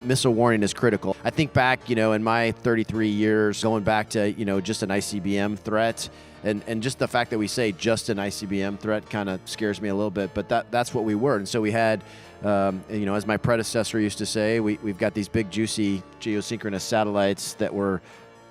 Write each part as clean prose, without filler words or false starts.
Missile warning is critical. I think back, in my 33 years, going back to, just an ICBM threat, and just the fact that we say just an ICBM threat kind of scares me a little bit, but that's what we were. And so we had, as my predecessor used to say, we've got these big, juicy geosynchronous satellites that were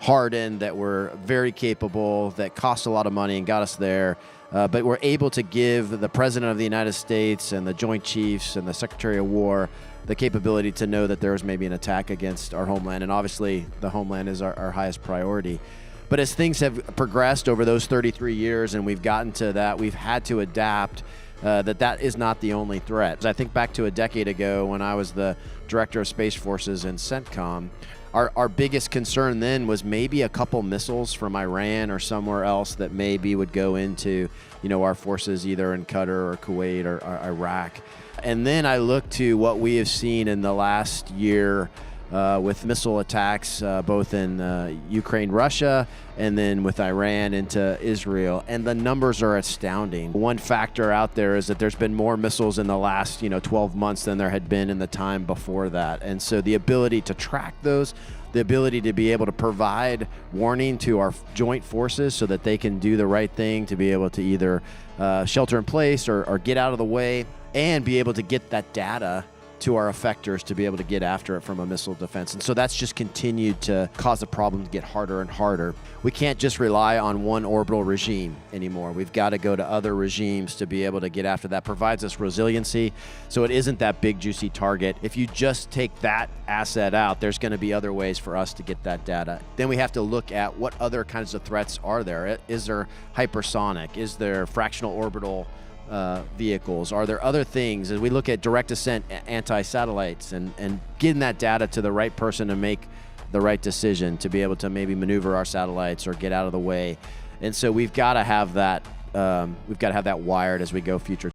hardened, that were very capable, that cost a lot of money and got us there. But we're able to give the President of the United States and the Joint Chiefs and the Secretary of War the capability to know that there was maybe an attack against our homeland. And obviously, the homeland is our highest priority. But as things have progressed over those 33 years and we've gotten to that, we've had to adapt that is not the only threat. I think back to a decade ago when I was the Director of Space Forces in CENTCOM, our biggest concern then was maybe a couple missiles from Iran or somewhere else that maybe would go into, our forces either in Qatar or Kuwait or Iraq. And then I look to what we have seen in the last year with missile attacks both in Ukraine, Russia, and then with Iran into Israel. And the numbers are astounding. One factor out there is that there's been more missiles in the last 12 months than there had been in the time before that. And so the ability to track those, the ability to be able to provide warning to our joint forces so that they can do the right thing, to be able to either shelter in place or get out of the way, and be able to get that data to our effectors to be able to get after it from a missile defense. And so that's just continued to cause the problem to get harder and harder. We can't just rely on one orbital regime anymore. We've got to go to other regimes to be able to get after that. Provides us resiliency, so it isn't that big, juicy target. If you just take that asset out, there's going to be other ways for us to get that data. Then we have to look at what other kinds of threats are there. Is there hypersonic? Is there fractional orbital vehicles? Are there other things? As we look at direct ascent anti-satellites and getting that data to the right person to make the right decision to be able to maybe maneuver our satellites or get out of the way. And so we've got to have that wired as we go future.